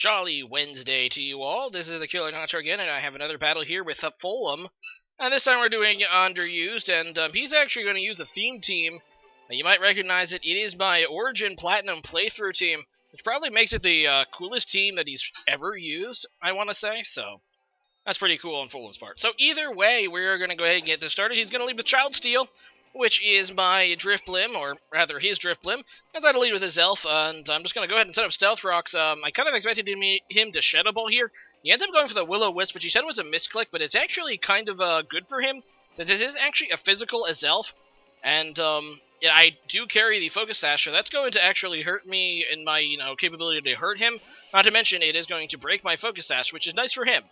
Jolly Wednesday to you all. This is TheKillerNacho again, and I have another battle here with Fulham. And this time we're doing Underused, and he's actually going to use a theme team. You might recognize it. It is my Origin Platinum playthrough team, which probably makes it the coolest team that he's ever used, I want to say. So that's pretty cool on Fulham's part. So either way, we're going to go ahead and get this started. He's going to lead with Child Steel, which is my Driftblim, or rather his Driftblim, as I lead with his Elf, and I'm just going to go ahead and set up Stealth Rocks. I kind of expected him to Shadow Ball here. He ends up going for the Will-O-Wisp, which he said was a misclick, but it's actually kind of good for him, since it is actually a physical as Elf, and yeah, I do carry the Focus Sash, so that's going to actually hurt me in my, capability to hurt him. Not to mention, it is going to break my Focus Sash, which is nice for him.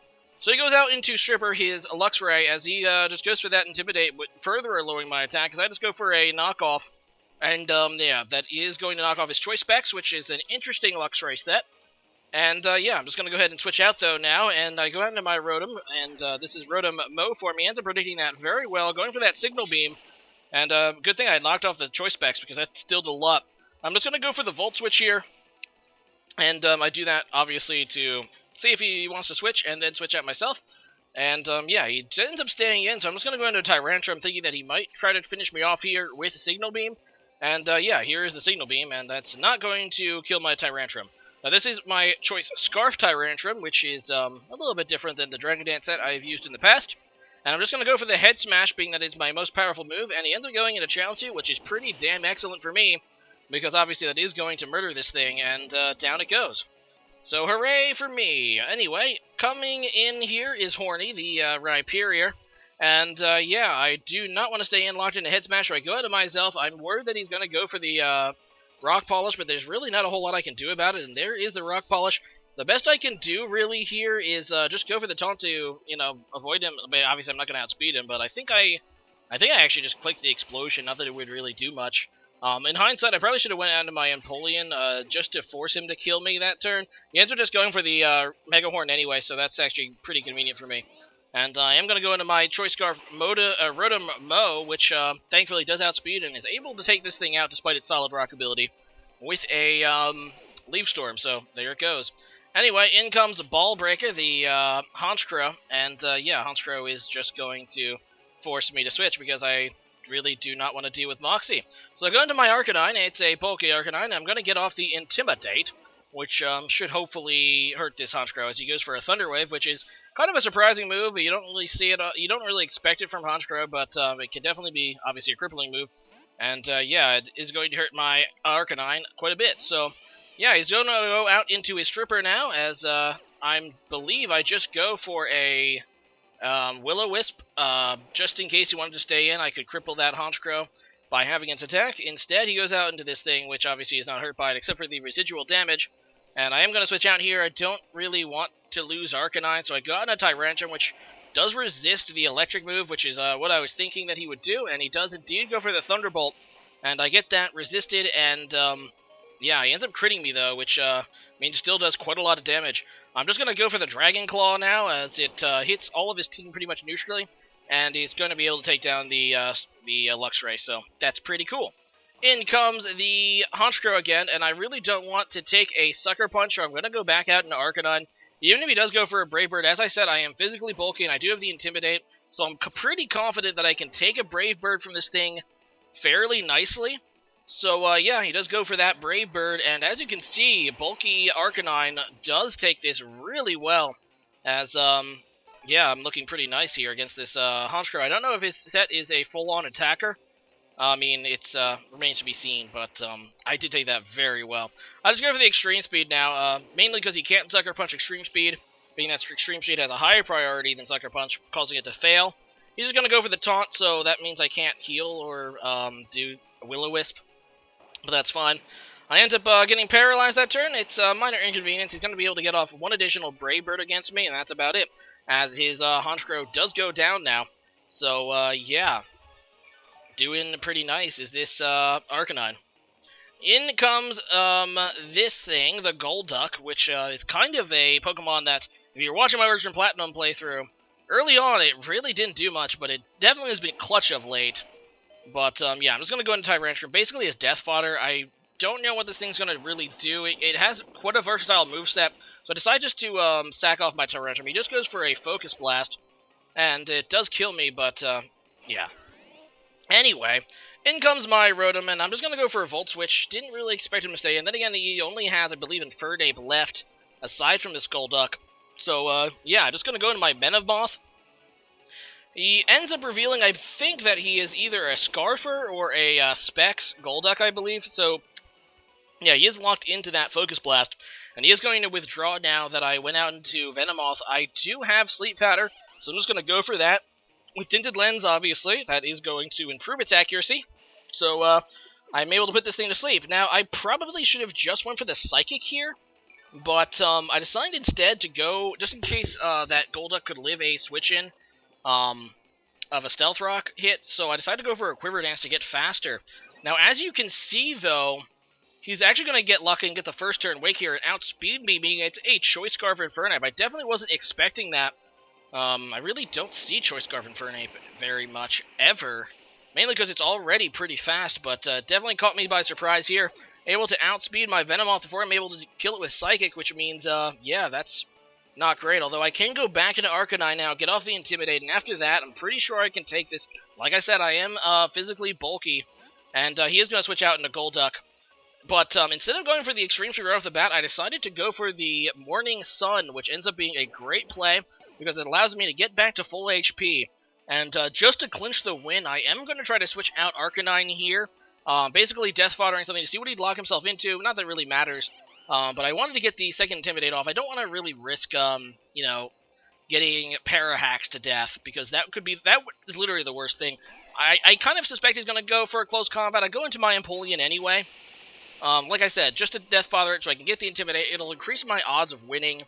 So he goes out into Stripper, his Luxray, as he just goes for that Intimidate, further lowering my attack, because I just go for a knockoff. And, yeah, that is going to knock off his Choice Specs, which is an interesting Luxray set. And, yeah, I'm just going to go ahead and switch out, though, now, and I go out into my Rotom, and this is Rotom Mo for me. Ends up predicting that very well, going for that Signal Beam. And, good thing I knocked off the Choice Specs, because that stilled a lot. I'm just going to go for the Volt Switch here. And, I do that, obviously, to see if he wants to switch, and then switch out myself. And, yeah, he ends up staying in, so I'm just going to go into Tyrantrum, thinking that he might try to finish me off here with a Signal Beam. And, yeah, here is the Signal Beam, and that's not going to kill my Tyrantrum. Now, this is my Choice Scarf Tyrantrum, which is a little bit different than the Dragon Dance set I've used in the past. And I'm just going to go for the Head Smash, being that it's my most powerful move, and he ends up going into Challenge Suit, which is pretty damn excellent for me, because obviously that is going to murder this thing, and down it goes. So hooray for me. Anyway, coming in here is Horny, the Rhyperior. And, yeah, I do not want to stay in locked into Head Smash, so I go out to myself. I'm worried that he's going to go for the Rock Polish, but there's really not a whole lot I can do about it, and there is the Rock Polish. The best I can do, really, here is just go for the taunt to, avoid him. I mean, obviously, I'm not going to outspeed him, but I think I actually just clicked the Explosion, not that it would really do much. In hindsight, I probably should have went out to my Empoleon just to force him to kill me that turn. He ends up just going for the Mega Horn anyway, so that's actually pretty convenient for me. And I am going to go into my Choice Scarf Rotom Mo, which thankfully does outspeed and is able to take this thing out despite its solid rock ability with a Leaf Storm, so there it goes. Anyway, in comes Ball Breaker, the Honchkrow, and yeah, Honchkrow is just going to force me to switch because I really do not want to deal with Moxie. So I go into my Arcanine. It's a Poke Arcanine. I'm going to get off the Intimidate, which should hopefully hurt this Honchkrow as he goes for a Thunder Wave, which is kind of a surprising move, but you don't really see it. You don't really expect it from Honchkrow, but it can definitely be obviously a crippling move. And yeah, it is going to hurt my Arcanine quite a bit. So yeah, he's going to go out into his Stripper now, as I believe I just go for a Will-O-Wisp, just in case he wanted to stay in. I could cripple that Honchkrow by having its attack. Instead, he goes out into this thing, which obviously is not hurt by it, except for the residual damage. And I am going to switch out here. I don't really want to lose Arcanine, so I got a Tyrantrum, which does resist the electric move, which is what I was thinking that he would do, and he does indeed go for the Thunderbolt. And I get that resisted, and yeah, he ends up critting me, though, which means still does quite a lot of damage. I'm just going to go for the Dragon Claw now, as it hits all of his team pretty much neutrally, and he's going to be able to take down the Luxray, so that's pretty cool. In comes the Honchkrow again, and I really don't want to take a Sucker Punch, so I'm going to go back out into Arcanine. Even if he does go for a Brave Bird, as I said, I am physically bulky, and I do have the Intimidate, so I'm pretty confident that I can take a Brave Bird from this thing fairly nicely. So, yeah, he does go for that Brave Bird, and as you can see, bulky Arcanine does take this really well, as, yeah, I'm looking pretty nice here against this Honchkrow. I don't know if his set is a full-on attacker. I mean, it's remains to be seen, but I did take that very well. I just go for the Extreme Speed now, mainly because he can't Sucker Punch Extreme Speed, being that Extreme Speed has a higher priority than Sucker Punch, causing it to fail. He's just going to go for the Taunt, so that means I can't heal or do Will-O-Wisp, but that's fine. I end up getting paralyzed that turn. It's a minor inconvenience. He's going to be able to get off one additional Brave Bird against me, and that's about it, as his Honchkrow does go down now. So, yeah. Doing pretty nice is this Arcanine. In comes this thing, the Golduck, which is kind of a Pokemon that, if you're watching my Origin Platinum playthrough, early on it really didn't do much, but it definitely has been clutch of late. But yeah, I'm just going to go into Tyrantrum. Basically, as death fodder, I don't know what this thing's going to really do. It has quite a versatile moveset, so I decide just to sack off my Tyrantrum. He just goes for a Focus Blast, and it does kill me, but yeah. Anyway, in comes my Rotom, and I'm just going to go for a Volt Switch. Didn't really expect him to stay in. Then again, he only has, I believe, Infernape left, aside from this Golduck. So, yeah, just going to go into my Venomoth. He ends up revealing, I think, that he is either a Scarfer or a Specs Golduck, I believe. So, yeah, he is locked into that Focus Blast, and he is going to withdraw now that I went out into Venomoth. I do have Sleep Powder, so I'm just going to go for that. With Tinted Lens, obviously, that is going to improve its accuracy. So, I'm able to put this thing to sleep. Now, I probably should have just went for the Psychic here, but I decided instead to go, just in case that Golduck could live a switch-in of a Stealth Rock hit, so I decided to go for a Quiver Dance to get faster. Now, as you can see, though, he's actually going to get lucky and get the first turn Wake here and outspeed me, being it's a Choice Scarf Infernape. I definitely wasn't expecting that. I really don't see Choice Scarf Infernape very much, ever. Mainly because it's already pretty fast, but definitely caught me by surprise here. Able to outspeed my Venomoth before I'm able to kill it with Psychic, which means, yeah, that's not great. Although I can go back into Arcanine now, get off the Intimidate, and after that, I'm pretty sure I can take this. Like I said, I am physically bulky, and he is going to switch out into Golduck. But instead of going for the Extreme Speed right off the bat, I decided to go for the Morning Sun, which ends up being a great play, because it allows me to get back to full HP. And just to clinch the win, I am going to try to switch out Arcanine here. Basically death foddering something to see what he'd lock himself into. Not that it really matters. But I wanted to get the second Intimidate off. I don't want to really risk, you know, getting Parahacks to death, because that is literally the worst thing. I kind of suspect he's going to go for a close combat. I go into my Empoleon anyway. Like I said, just to death father it so I can get the Intimidate. It'll increase my odds of winning,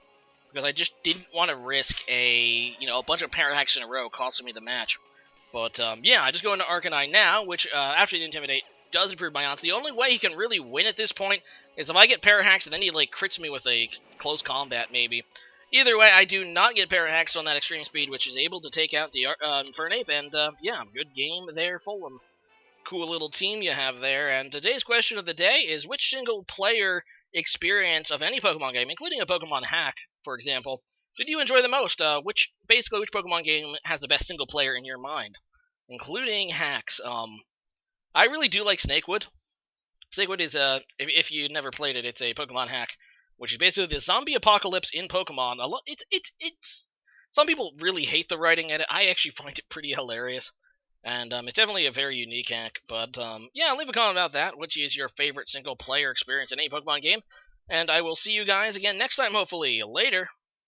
because I just didn't want to risk a bunch of Parahacks in a row costing me the match. But, yeah, I just go into Arcanine now, which, after the Intimidate, does improve my odds. The only way he can really win at this point is if I get Parahacks and then he, like, crits me with a close combat, maybe. Either way, I do not get Parahacks on that Extreme Speed, which is able to take out the Infernape, and, yeah, good game there, Fulham. Cool little team you have there. And today's question of the day is, which single-player experience of any Pokemon game, including a Pokemon hack, for example, did you enjoy the most? Which Pokemon game has the best single player in your mind, including hacks? I really do like Snakewood. Snakewood is if you never played it, it's a Pokemon hack, which is basically the zombie apocalypse in Pokemon. It's some people really hate the writing in it. I actually find it pretty hilarious. And it's definitely a very unique hack. But yeah, leave a comment about that. Which is your favorite single-player experience in any Pokemon game? And I will see you guys again next time, hopefully. Later.